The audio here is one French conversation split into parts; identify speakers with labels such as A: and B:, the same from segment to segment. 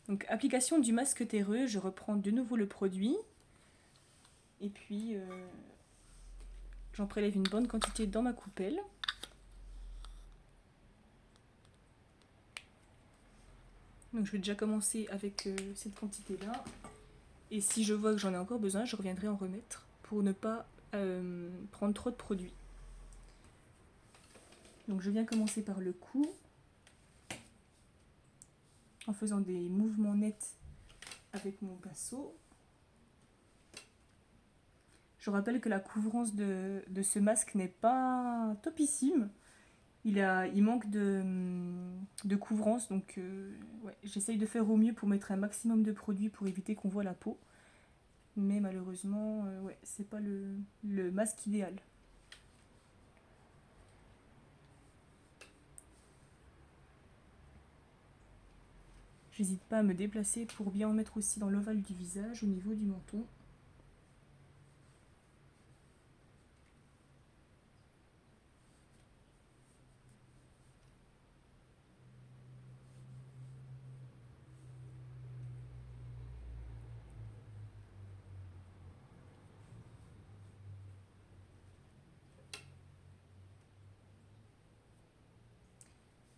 A: Donc application du masque terreux, je reprends de nouveau le produit. Et puis j'en prélève une bonne quantité dans ma coupelle. Donc je vais déjà commencer avec cette quantité-là. Et si je vois que j'en ai encore besoin, je reviendrai en remettre pour ne pas prendre trop de produits. Donc je viens commencer par le cou, en faisant des mouvements nets avec mon pinceau. Je rappelle que la couvrance de ce masque n'est pas topissime. Il manque de couvrance, donc ouais, j'essaye de faire au mieux pour mettre un maximum de produits pour éviter qu'on voit la peau. Mais malheureusement, ouais, c'est pas le masque idéal. J'hésite pas à me déplacer pour bien en mettre aussi dans l'ovale du visage, au niveau du menton.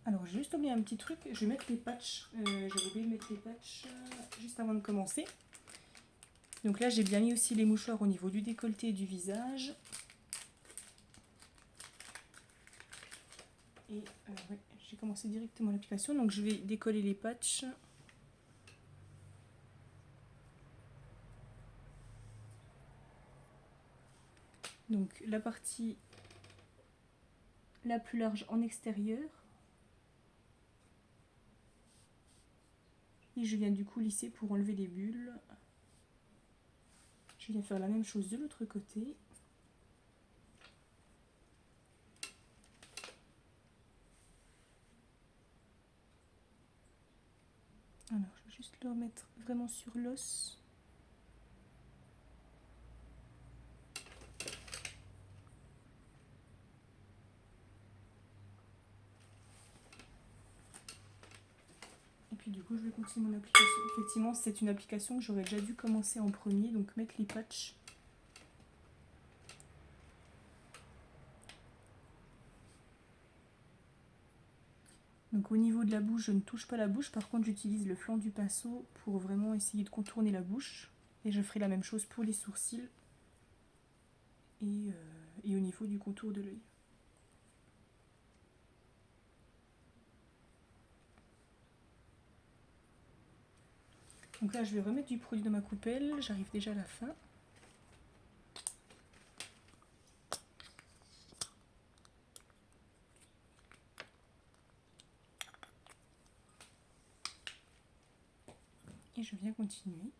A: Alors j'ai juste oublié un petit truc, je vais mettre les patchs. J'avais oublié de mettre les patchs juste avant de commencer. Donc là j'ai bien mis aussi les mouchoirs au niveau du décolleté et du visage. Et ouais, j'ai commencé directement l'application, donc je vais décoller les patchs. Donc la partie la plus large en extérieur. Et je viens du coup lisser pour enlever les bulles. Je viens faire la même chose de l'autre côté. Alors je vais juste le remettre vraiment sur l'os. Et puis du coup je vais continuer mon application. Effectivement c'est une application que j'aurais déjà dû commencer en premier, donc mettre les patchs. Donc au niveau de la bouche, je ne touche pas la bouche, par contre j'utilise le flanc du pinceau pour vraiment essayer de contourner la bouche. Et je ferai la même chose pour les sourcils et au niveau du contour de l'œil. Donc là je vais remettre du produit dans ma coupelle, j'arrive déjà à la fin. Et je viens continuer.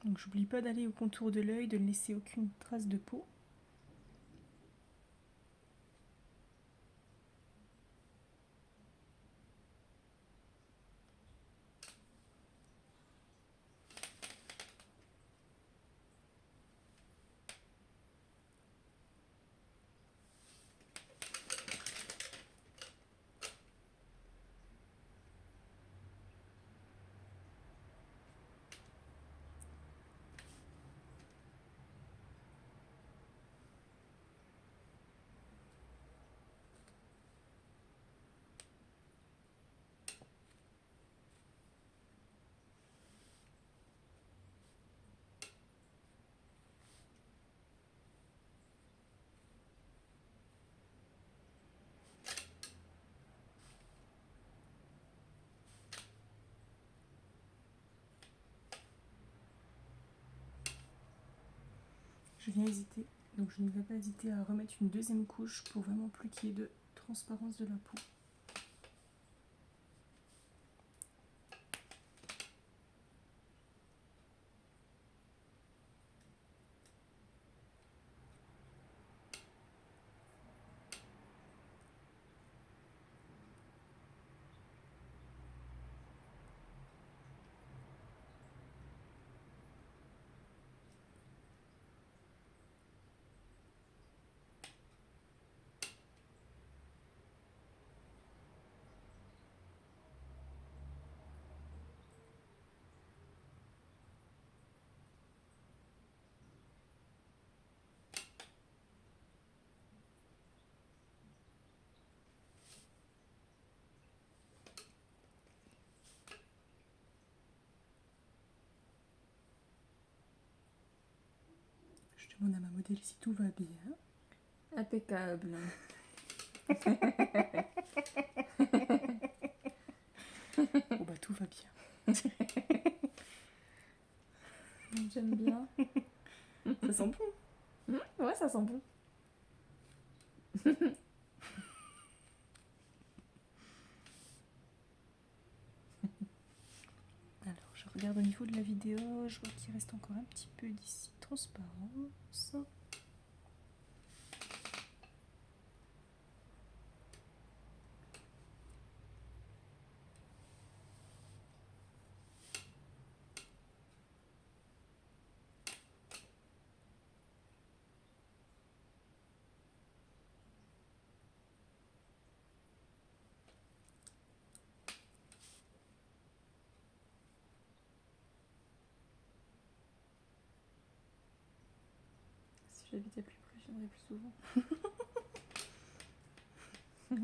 A: Donc j'oublie pas d'aller au contour de l'œil, de ne laisser aucune trace de peau. je viens hésiter. Donc je ne vais pas hésiter à remettre une deuxième couche pour vraiment plus qu'il y ait de transparence de la peau. Je demande à ma modèle si tout va bien.
B: Impeccable.
A: Bon bah tout va bien.
B: J'aime bien.
A: Ça sent bon.
B: Ouais, ça sent bon.
A: Alors je regarde au niveau de la vidéo, je vois qu'il reste encore un petit peu d'ici transparence.
B: Si j'habitais plus près, je viendrais plus souvent.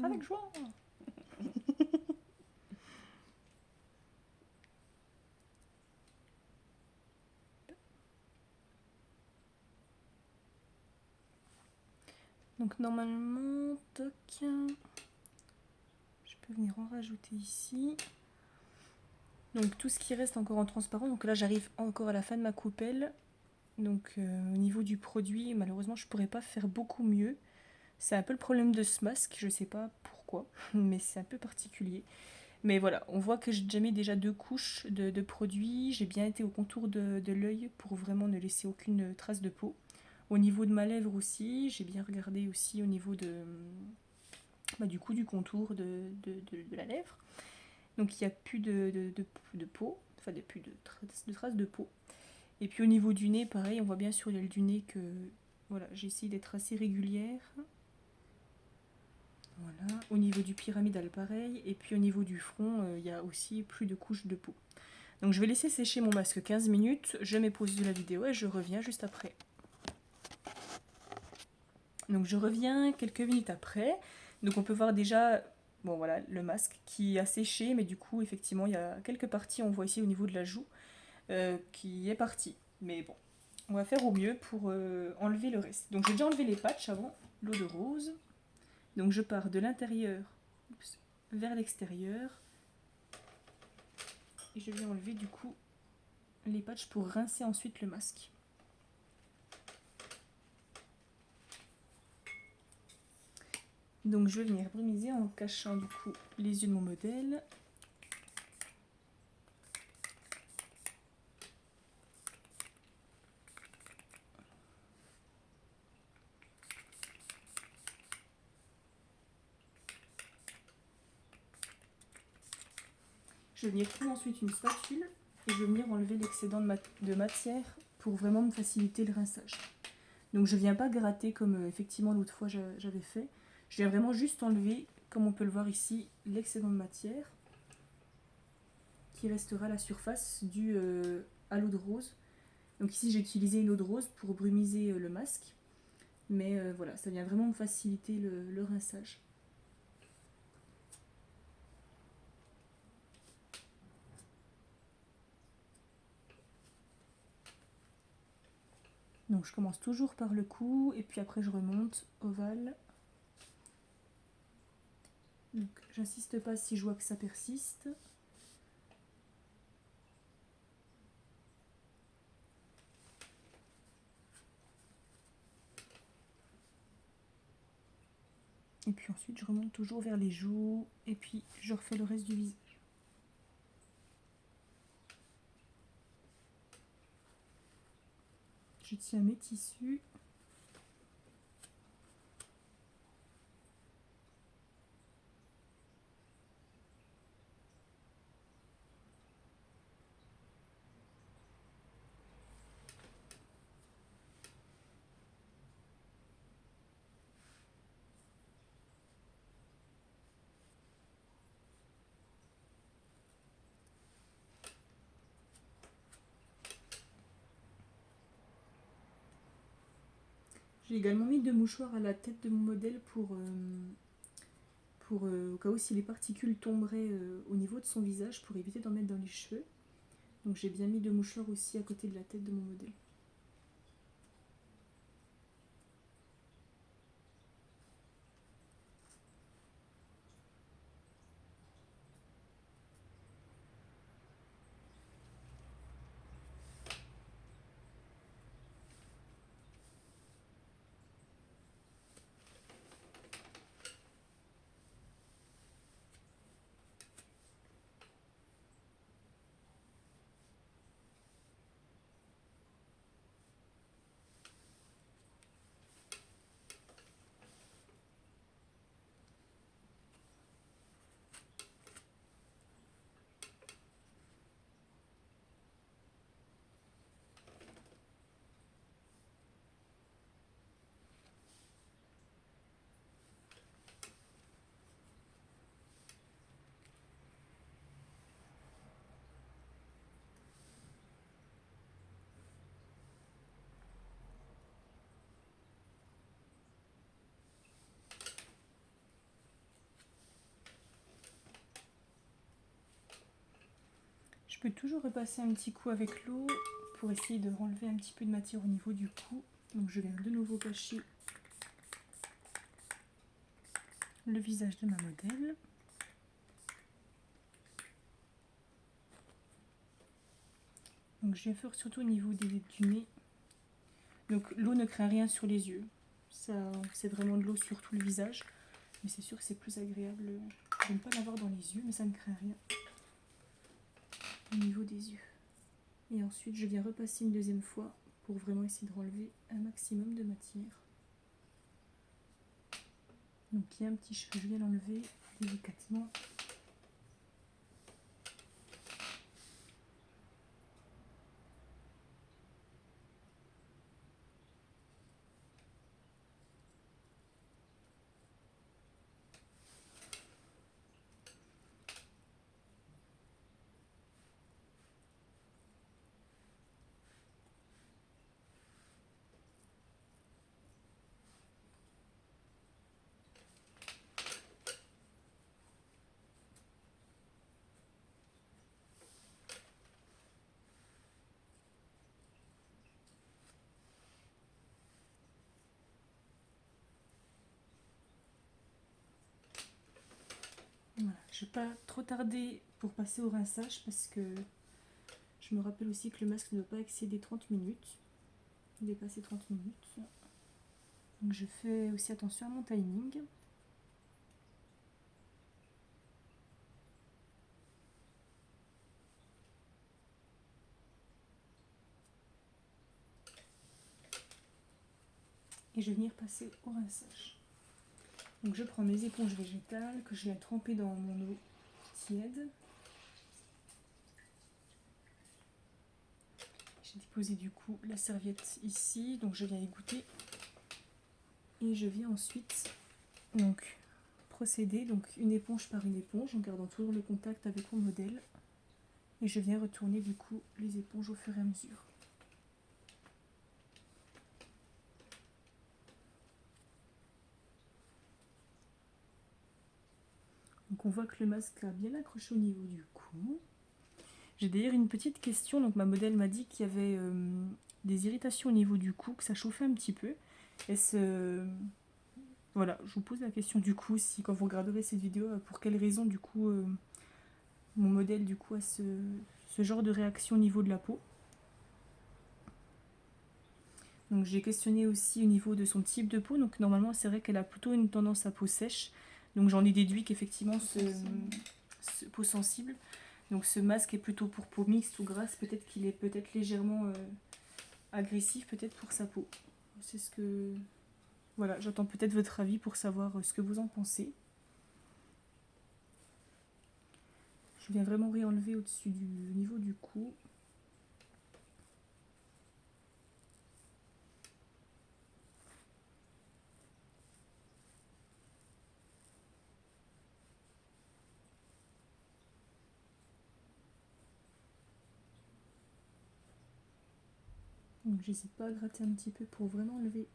A: Avec joie. Donc normalement, toc, je peux venir en rajouter ici. Donc tout ce qui reste encore en transparent, donc là j'arrive encore à la fin de ma coupelle. Donc au niveau du produit, malheureusement je pourrais pas faire beaucoup mieux. C'est un peu le problème de ce masque, je sais pas pourquoi, mais c'est un peu particulier. Mais voilà, on voit que j'ai déjà mis déjà 2 couches de produit. J'ai bien été au contour de l'œil pour vraiment ne laisser aucune trace de peau. Au niveau de ma lèvre aussi, j'ai bien regardé aussi au niveau du coup du contour de la lèvre. Donc il n'y a plus de peau, enfin plus de traces de peau. Et puis au niveau du nez, pareil, on voit bien sur l'aile du nez que voilà, j'ai essayé d'être assez régulière. Voilà. Au niveau du pyramidal, pareil. Et puis au niveau du front, il y a aussi plus de couches de peau. Donc je vais laisser sécher mon masque 15 minutes. Je mets pause de la vidéo et je reviens juste après. Donc je reviens quelques minutes après. Donc on peut voir déjà, bon voilà, le masque qui a séché, mais du coup effectivement il y a quelques parties, on voit ici au niveau de la joue, qui est partie. Mais bon, on va faire au mieux pour enlever le reste. Donc j'ai déjà enlevé les patchs avant, l'eau de rose. Donc je pars de l'intérieur vers l'extérieur. Et je viens enlever du coup les patchs pour rincer ensuite le masque. Donc je vais venir brumiser en cachant du coup les yeux de mon modèle. Je vais venir prendre ensuite une spatule et je vais venir enlever l'excédent de matière pour vraiment me faciliter le rinçage. Donc je viens pas gratter comme effectivement l'autre fois j'avais fait. Je viens vraiment juste enlever, comme on peut le voir ici, l'excédent de matière qui restera à la surface dû à l'eau de rose. Donc ici j'ai utilisé une eau de rose pour brumiser le masque. Mais voilà, ça vient vraiment me faciliter le rinçage. Donc je commence toujours par le cou et puis après je remonte ovale. Donc j'insiste pas si je vois que ça persiste. Et puis ensuite je remonte toujours vers les joues et puis je refais le reste du visage. Je tiens mes tissus. J'ai également mis 2 mouchoirs à la tête de mon modèle pour au cas où si les particules tomberaient au niveau de son visage pour éviter d'en mettre dans les cheveux. Donc j'ai bien mis 2 mouchoirs aussi à côté de la tête de mon modèle. Je peux toujours repasser un petit coup avec l'eau pour essayer de renlever un petit peu de matière au niveau du cou. Donc je viens de nouveau cacher le visage de ma modèle. Donc je vais faire surtout au niveau du nez. Donc l'eau ne craint rien sur les yeux. Ça, c'est vraiment de l'eau sur tout le visage. Mais c'est sûr que c'est plus agréable de ne pas l'avoir dans les yeux, mais ça ne craint rien au niveau des yeux. Et ensuite je viens repasser une deuxième fois pour vraiment essayer de renlever un maximum de matière. Donc il y a un petit cheveu, je viens l'enlever délicatement. Voilà, je ne vais pas trop tarder pour passer au rinçage parce que je me rappelle aussi que le masque ne doit pas excéder 30 minutes. Il est passé 30 minutes. Donc je fais aussi attention à mon timing. Et je vais venir passer au rinçage. Donc je prends mes éponges végétales que je viens tremper dans mon eau tiède. J'ai déposé du coup la serviette ici, donc je viens égoutter. Et je viens ensuite donc procéder donc une éponge par une éponge en gardant toujours le contact avec mon modèle. Et je viens retourner du coup les éponges au fur et à mesure. Donc on voit que le masque a bien accroché au niveau du cou. J'ai d'ailleurs une petite question. Donc ma modèle m'a dit qu'il y avait des irritations au niveau du cou, que ça chauffait un petit peu. Est-ce voilà, je vous pose la question du coup, si quand vous regarderez cette vidéo, pour quelle raison du coup mon modèle du coup a ce genre de réaction au niveau de la peau. Donc j'ai questionné aussi au niveau de son type de peau. Donc normalement c'est vrai qu'elle a plutôt une tendance à peau sèche. Donc j'en ai déduit qu'effectivement ce peau sensible. Donc ce masque est plutôt pour peau mixte ou grasse. Peut-être qu'il est peut-être légèrement agressif peut-être pour sa peau. C'est ce que... Voilà, j'attends peut-être votre avis pour savoir ce que vous en pensez. Je viens vraiment réenlever au-dessus du niveau du cou. Donc j'hésite pas à gratter un petit peu pour vraiment enlever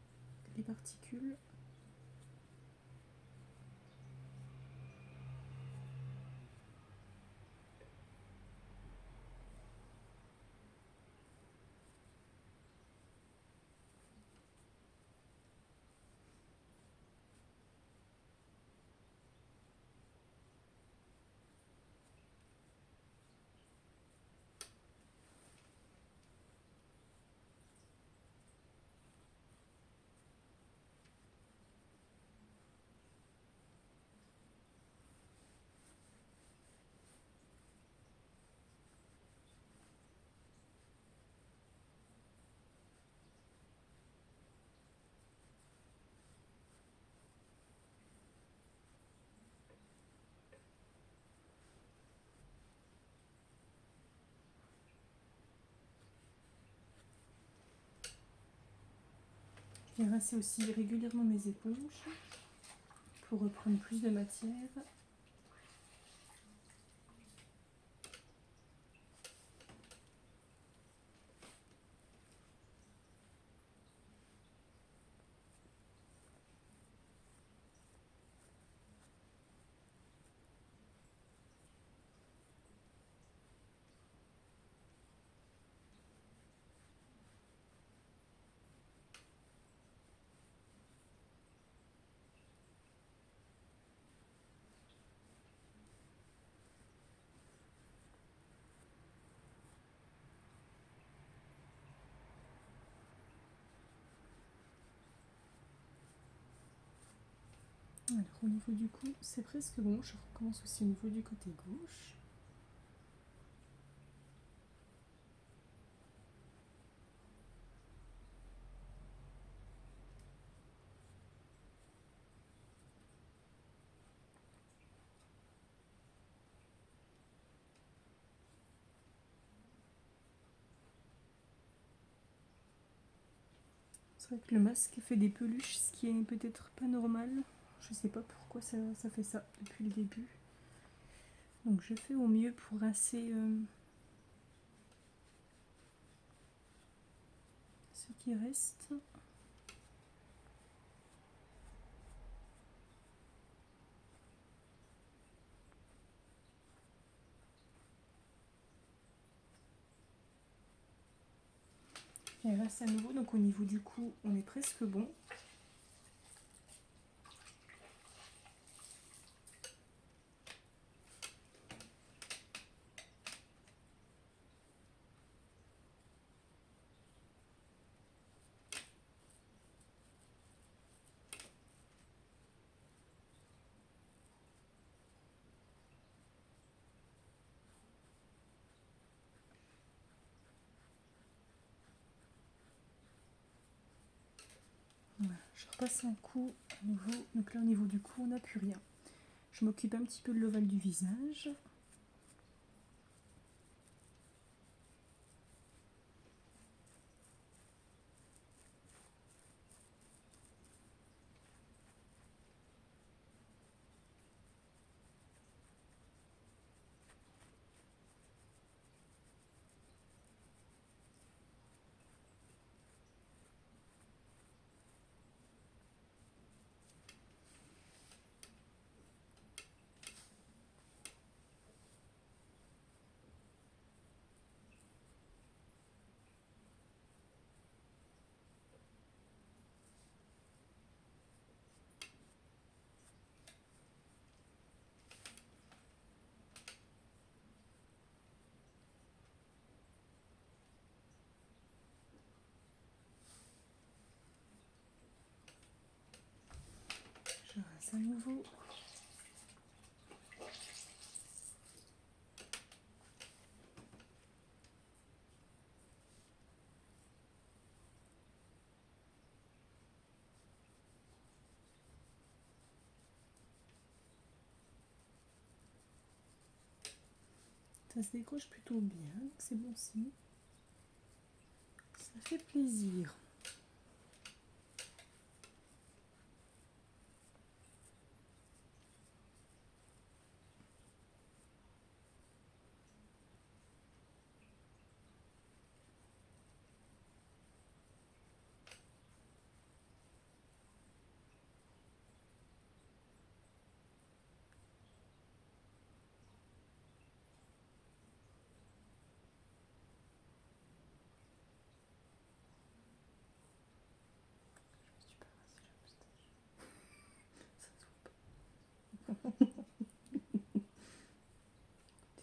A: les particules. Je viens rincer aussi régulièrement mes éponges pour reprendre plus de matière. Alors au niveau du cou, c'est presque bon. Je recommence aussi au niveau du côté gauche. C'est vrai que le masque fait des peluches, ce qui est peut-être pas normal. Je sais pas pourquoi ça fait ça depuis le début. Donc je fais au mieux pour rincer ce qui reste. Et rince à nouveau, donc au niveau du cou, on est presque bon. Voilà, je repasse un coup à nouveau. Donc là au niveau du cou, on n'a plus rien. Je m'occupe un petit peu de l'ovale du visage. à nouveau. Ça se décroche plutôt bien, donc c'est bon signe. Ça fait plaisir.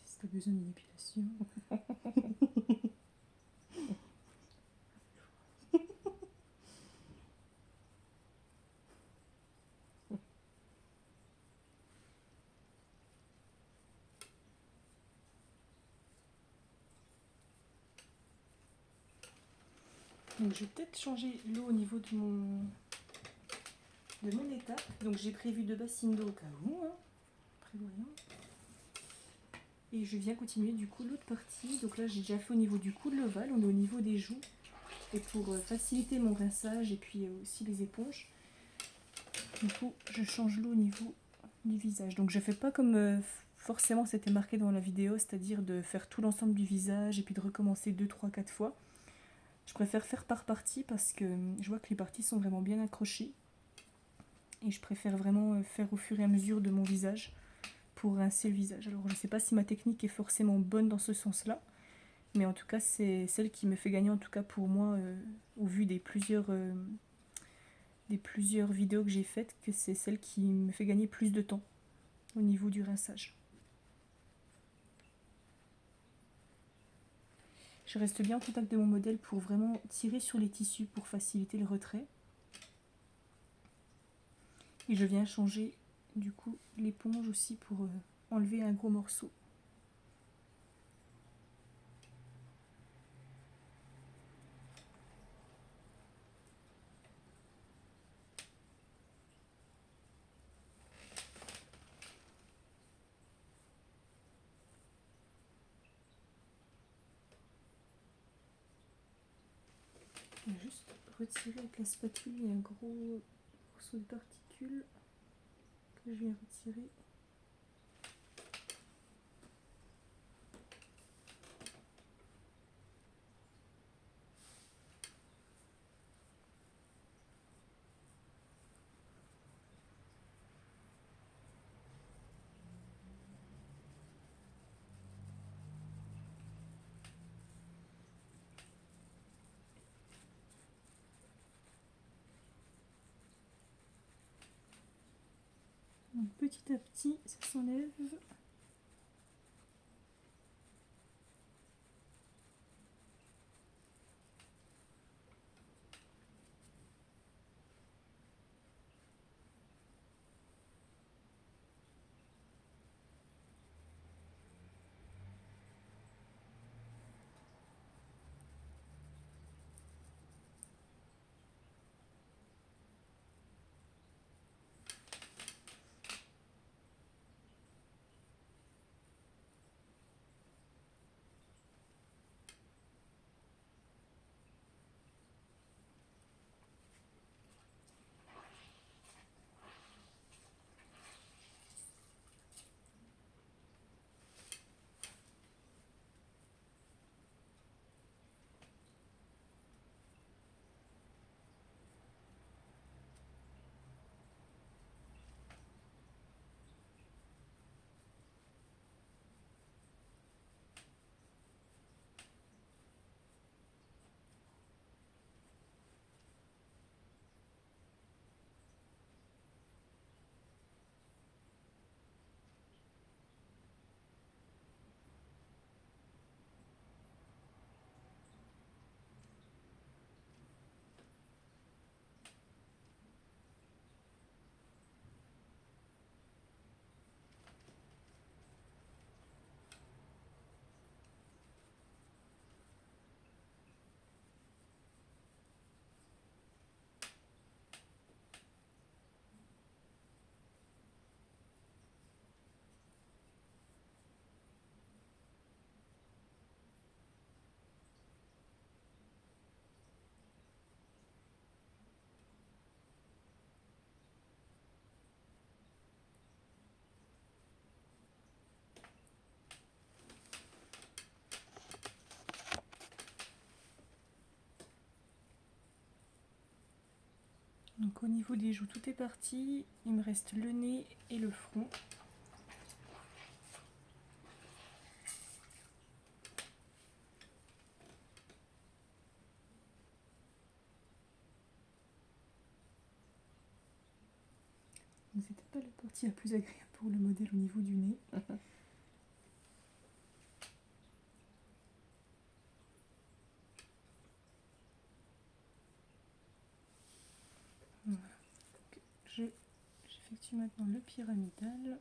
A: Si t'as besoin d'une épilation. Donc je vais peut-être changer l'eau au niveau de mon étape. Donc j'ai prévu 2 bassines d'eau au cas où, hein, prévoyant. Et je viens continuer du coup l'autre partie. Donc là j'ai déjà fait au niveau du cou de l'ovale, on est au niveau des joues. Et pour faciliter mon rinçage et puis aussi les éponges, du coup je change l'eau au niveau du visage. Donc je fais pas comme forcément c'était marqué dans la vidéo, c'est-à-dire de faire tout l'ensemble du visage et puis de recommencer 2, 3, 4 fois. Je préfère faire par partie parce que je vois que les parties sont vraiment bien accrochées. Et je préfère vraiment faire au fur et à mesure de mon visage pour rincer le visage. Alors je sais pas si ma technique est forcément bonne dans ce sens-là, mais en tout cas c'est celle qui me fait gagner, en tout cas pour moi, au vu des plusieurs vidéos que j'ai faites, que c'est celle qui me fait gagner plus de temps au niveau du rinçage. Je reste bien en contact de mon modèle pour vraiment tirer sur les tissus pour faciliter le retrait. Et je viens changer du coup l'éponge aussi pour enlever un gros morceau. Je vais juste retirer avec la spatule, il y a un gros morceau de particules que je viens retirer. Donc petit à petit, ça s'enlève. Donc au niveau des joues, tout est parti. Il me reste le nez et le front. Donc c'était pas la partie la plus agréable pour le modèle au niveau du nez. Voilà. J'effectue maintenant le pyramidal.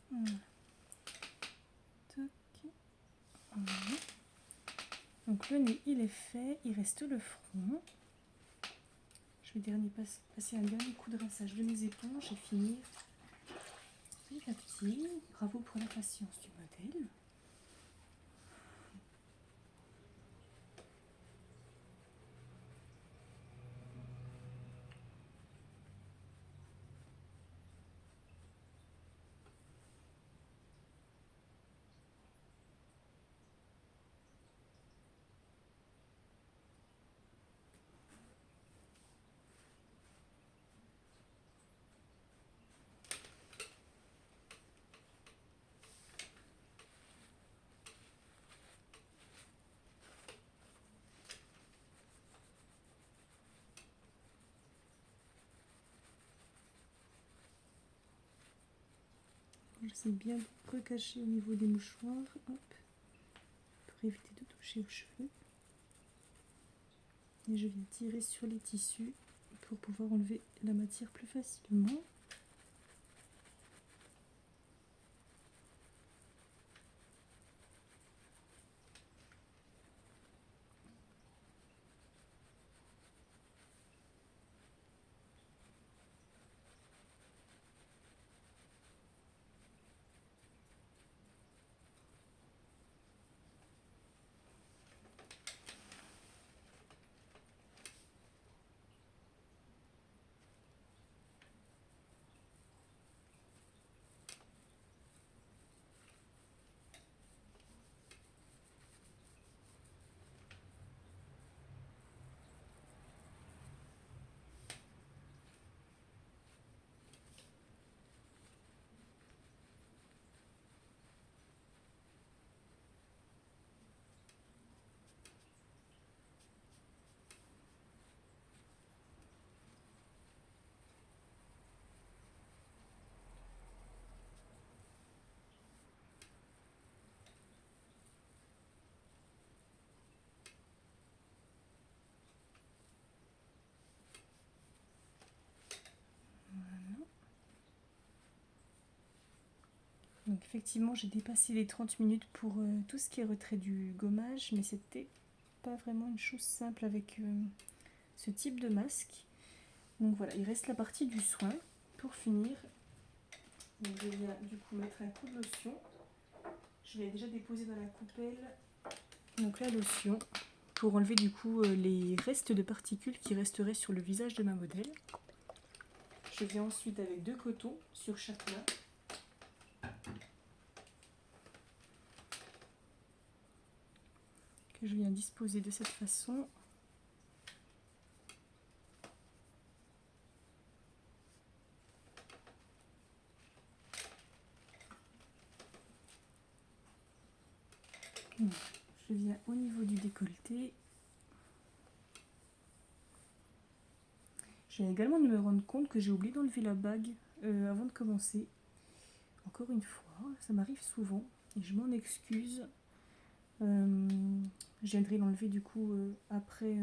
A: Voilà. Voilà. Donc le nez il est fait, il reste le front. Je vais passer un dernier coup de rinçage de mes éponges et finir petit à petit. Bravo pour la patience du modèle. J'essaie bien de recacher au niveau des mouchoirs, hop, pour éviter de toucher aux cheveux. Et je viens tirer sur les tissus pour pouvoir enlever la matière plus facilement. Donc effectivement j'ai dépassé les 30 minutes pour tout ce qui est retrait du gommage, mais c'était pas vraiment une chose simple avec ce type de masque. Donc voilà, il reste la partie du soin pour finir. Donc je viens du coup mettre un coup de lotion. Je l'ai déjà déposé dans la coupelle. Donc la lotion pour enlever du coup les restes de particules qui resteraient sur le visage de ma modèle. Je viens ensuite avec 2 cotons sur chaque main. Que je viens disposer de cette façon. Je viens au niveau du décolleté. Je viens également de me rendre compte que j'ai oublié d'enlever la bague avant de commencer. Encore une fois, ça m'arrive souvent et je m'en excuse. Je viendrai l'enlever du coup après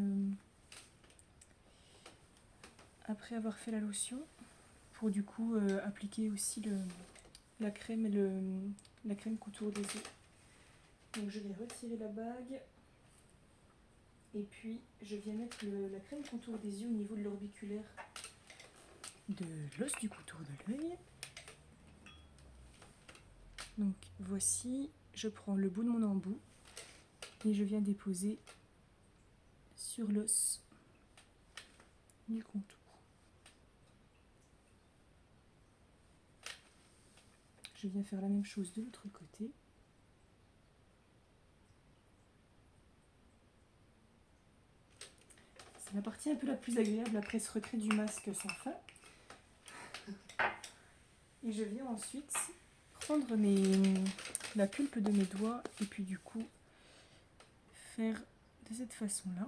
A: avoir fait la lotion pour du coup appliquer aussi la crème et la crème contour des yeux. Donc je vais retirer la bague et puis je viens mettre la crème contour des yeux au niveau de l'orbiculaire de l'os du contour de l'œil. Donc voici, je prends le bout de mon embout et je viens déposer sur l'os du contour. Je viens faire la même chose de l'autre côté. C'est la partie un peu la plus agréable après ce retrait du masque sans fin. Et je viens ensuite prendre la pulpe de mes doigts et puis du coup faire de cette façon là.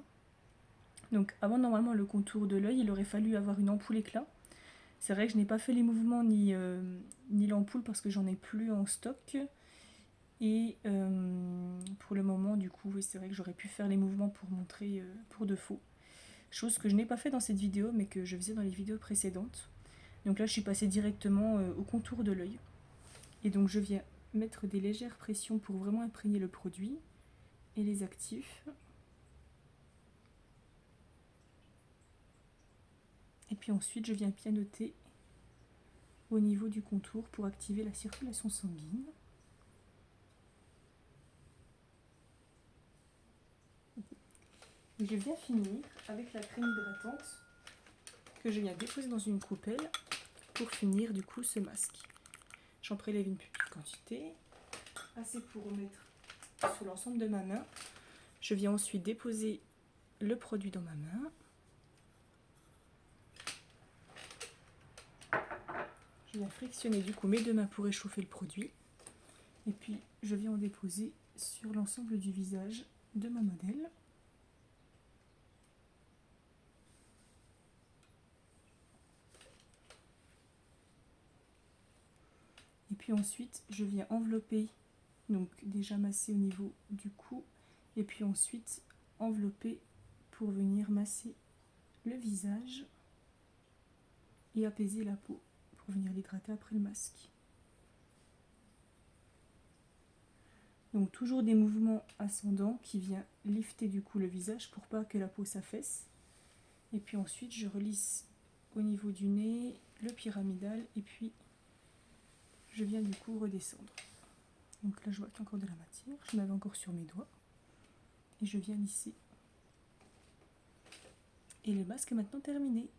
A: Donc avant normalement le contour de l'œil il aurait fallu avoir une ampoule éclat. C'est vrai que je n'ai pas fait les mouvements ni l'ampoule parce que j'en ai plus en stock. Et pour le moment du coup c'est vrai que j'aurais pu faire les mouvements pour montrer pour de faux. Chose que je n'ai pas fait dans cette vidéo mais que je faisais dans les vidéos précédentes. Donc là je suis passée directement au contour de l'œil. Et donc je viens mettre des légères pressions pour vraiment imprégner le produit et les actifs. Et puis ensuite je viens pianoter au niveau du contour pour activer la circulation sanguine. Et je viens finir avec la crème hydratante que je viens déposer dans une coupelle pour finir du coup ce masque. J'en prélève une petite quantité, assez pour remettre sur l'ensemble de ma main. Je viens ensuite déposer le produit dans ma main. Je viens frictionner du coup mes 2 mains pour réchauffer le produit. Et puis je viens en déposer sur l'ensemble du visage de ma modèle. Et puis ensuite je viens envelopper, donc déjà masser au niveau du cou. Et puis ensuite envelopper pour venir masser le visage et apaiser la peau pour venir l'hydrater après le masque. Donc toujours des mouvements ascendants qui viennent lifter du coup le visage pour pas que la peau s'affaisse. Et puis ensuite je relisse au niveau du nez, le pyramidal et puis je viens du coup redescendre. Donc là je vois qu'il y a encore de la matière, je m'avais encore sur mes doigts et je viens lisser. Et le masque est maintenant terminé.